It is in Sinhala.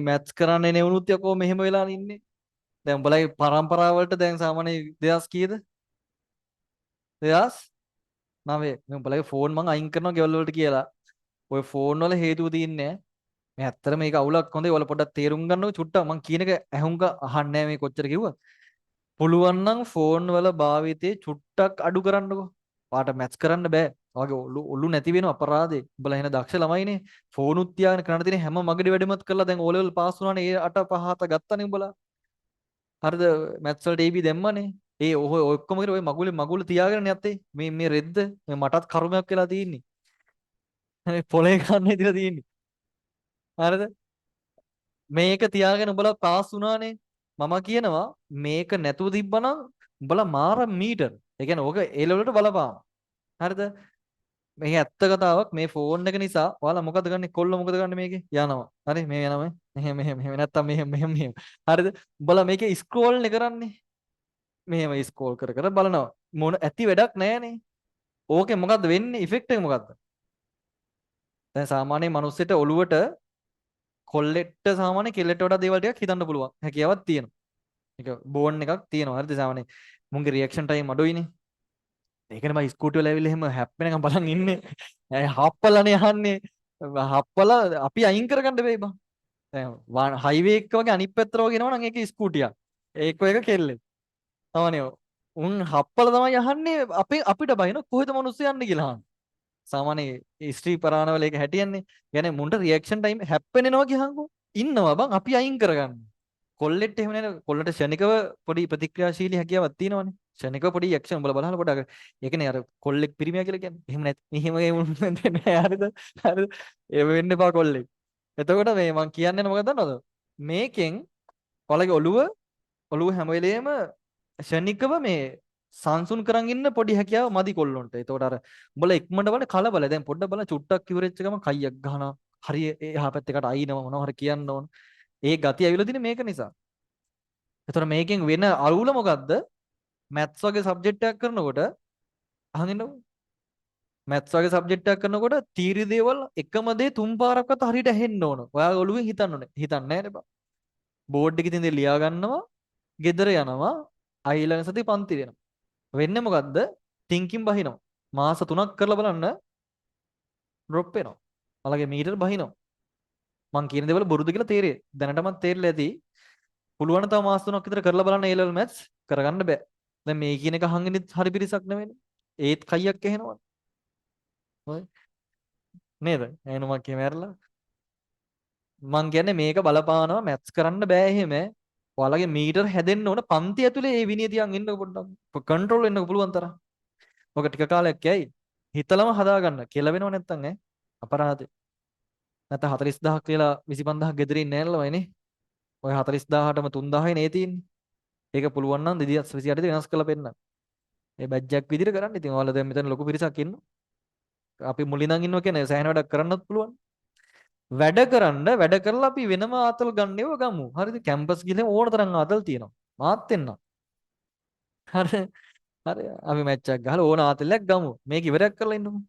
මැත්ස් කරන්නේ නෙවුනුත් යකෝ මෙහෙම වෙලා ඉන්නේ. දැන් උඹලගේ පරම්පරාව වලට දැන් සාමාන්‍ය 2000 කීයද? 2009. මේ උඹලගේ ෆෝන් මං අයින් කරනවා ගෙවල් වලට කියලා. ඔය ෆෝන් වල හේතුව තියන්නේ මේ ඇත්තට මේක අවුලක් හොඳයි. ඔයාලා පොඩ්ඩක් තේරුම් ගන්නකො චුට්ටක් මං කියන එක ඇහුම්ක අහන්නේ නැහැ මේ කොච්චර කිව්වත්. පුළුවන් නම් ෆෝන් වල භාවිතේ චුට්ටක් අඩු කරන්නකෝ. පාට මැච් කරන්න බෑ. ඔයාගේ ඔලු නැති වෙන අපරාධේ. උඹලා එහෙන දක්ෂ ළමයිනේ. ෆෝන් උත් තියාගෙන කරන්න තියෙන හැම මගඩි වැඩමත් කරලා දැන් O level පාස් වුණානේ. ඒ 8 5 7 ගත්තනේ උඹලා. හරිද? මැත්ස් වලට AB දැම්මනේ. ඒ ඔය ඔක්කොම කරේ ඔය මගුල තියාගෙන යත්තේ. මේ රෙද්ද මේ මටත් කර්මයක් වෙලා තියෙන්නේ. පොලේ ගන්න ඉදලා තියෙන්නේ. හරිද? මේක තියාගෙන උඹලා පාස් වුණානේ. මම කියනවා මේක නැතුව තිබ්බනම් උඹලා මාර මීටර. ඒ කියන්නේ ඕක ඒ ලෙවලට බලපාන. හරිද? මේ ඇත්ත කතාවක් මේ ෆෝන් එක නිසා ඔයාලා මොකද ගන්නෙ? කොල්ල මොකද ගන්නෙ මේකේ? යනවා. හරි මේ යනවා. මෙහෙම නැත්තම් මෙහෙම. හරිද? උඹලා මේකේ ස්ක්‍රෝල් නේ කරන්නේ. මෙහෙම ස්ක්‍රෝල් කර කර බලනවා. මොන ඇති වැඩක් නැහැනේ. ඕකේ මොකද්ද වෙන්නේ? ඉෆෙක්ට් එක මොකද්ද? දැන් සාමාන්‍ය මිනිස්සුන්ට ඔළුවට කොල්ලෙට්ට සාමාන්‍ය කෙල්ලෙට වඩා දේවල් ටිකක් හිතන්න පුළුවන්. හැකියාවක් තියෙනවා. ඒක බෝන් එකක් තියෙනවා. හරිද? සාමාන්‍ය මුන්ගේ රියැක්ෂන් ටයිම් අඩුයිනේ. ඒකනේ මම ස්කූටි වල ඇවිල්ලා එහෙම හැප්පෙනකම් බලන් ඉන්නේ. හප්පලානේ යන්නේ. හප්පලා අපි අයින් කරගන්න බෑ බං. දැන් හයිවේ එක වගේ අනිත් පැත්තට වගේ එනවා නම් ඒක ස්කූටියක්. ඒක එක කෙල්ලෙක්. තමනේ උන් හප්පලා තමයි යහන්නේ අපිට බයින කොහෙද මිනිස්සු යන්නේ කියලා අහන්නේ. සාමාන්‍ය ස්ත්‍රී පරාණවල ඒක හැටියන්නේ. يعني මුන්ට රියැක්ෂන් ටයිම් හැප්පෙනවා කියහන්කෝ. ඉන්නවා බං අපි අයින් කරගන්න. කොල්ලෙට එහෙම නේද? කොල්ලට ෂණිකව පොඩි ප්‍රතික්‍රියාශීලී හැකියාවක් තියෙනවනේ. ෂණිකව පොඩි ඇක්ෂන් උඹලා බලහලා පොඩ්ඩක්. ඒකනේ අර කොල්ලෙක් පිරිමියා කියලා කියන්නේ. එහෙම නැත්. මෙහෙම වෙන්නේ නැහැ. හරිද? හරිද? ඒ වෙන්න එපා කොල්ලෙක්. එතකොට මේ මං කියන්නේ මොකක්ද දන්නවද? මේකෙන් ඔයාලගේ ඔළුව හැම වෙලේම ෂණිකව මේ සංසුන් කරන් ඉන්න පොඩි හැකියාව මදි කොල්ලොන්ට. එතකොට අර උඹලා ඉක්මනට බලන්න කලබල. දැන් පොඩ්ඩක් බලන්න චුට්ටක් ඉවරෙච්ච ගමන් කයියක් ගහනවා. හරිය එහා පැත්තකට අයිනවා මොනවා හරි කියන්න ඕන. ඒ ගතිය ඇවිල්ලා තියෙන්නේ මේක නිසා. එතකොට මේකෙන් වෙන අරුල මොකද්ද? මැත්ස් වගේ සබ්ජෙක්ට් එකක් කරනකොට අහන් ඉන්නකො. මැත්ස් වගේ සබ්ජෙක්ට් එකක් කරනකොට තීරි දේවල් එකම දේ තුන් පාරක්වත් හරියට ඇහෙන්න ඕන. ඔයා ඔළුවෙන් හිතන්න ඕනේ. හිතන්නේ නැහැ නේ බා. බෝඩ් එකේ තියෙන දේ ලියා ගන්නවා. ගෙදර යනවා. ඊළඟ සතිය පන්ති වෙනවා. වෙන්නේ මොකද්ද? තින්කින් බහිනවා. මාස 3ක් කරලා බලන්න ඩ්‍රොප් වෙනවා. අලගේ මීටර බහිනවා. මං කියන දේවල් බොරුද කියලා තේරෙයි. දැනටමත් තේරෙලා ඇති. පුළුවන් තව මාස 3ක් විතර කරලා බලන්න A level maths කරගන්න බෑ. දැන් මේ කියන එක අහන්ගෙනත් හරි පිරිසක් නෙවෙයිනේ. ඒත් කයියක් ඇහෙනවා. හොයි. නේද? එහෙනම් මං කියමෑරලා. මං කියන්නේ මේක බලපානවා maths කරන්න බෑ එහෙම. ඔයාලගේ මීටර හැදෙන්න ඕන පන්ති ඇතුලේ ඒ විනය තියන් ඉන්න පොඩ්ඩක්. කන්ට්‍රෝල් වෙන්න පුළුවන් තරම්. ඔක ටික කාලයක් යයි. හිතලම හදාගන්න. කියලා වෙනව නැත්තම් ඈ අපරාධේ. නැත්නම් 40000ක් කියලා 25000ක් ගෙදරින් නෑනලවයිනේ. ඔය 40000ටම 3000යි නේ තියෙන්නේ. ඒක පුළුවන් නම් 2028 වෙනස් කරලා පෙන්නන්න. ඒ බැජ්ජක් විදිහට කරන්න. ඉතින් ඔයාලා දැන් මෙතන ලොකු පිරිසක් ඉන්නවා. අපි මුලින්නම් ඉන්නවා කියන්නේ සෑහෙන වැඩක් කරන්නත් පුළුවන්. වැඩ කරලා අපි වෙනම ආතල් ගන්නේව ගමු. හරිද? කැම්පස් ගිහලා ඕන තරම් ආතල් තියෙනවා. මාත් එන්න. හරි. හරි. අපි මැච් එකක් ගහලා ඕන ආතල්යක් ගමු. මේක ඉවරයක් කරලා ඉන්නමු.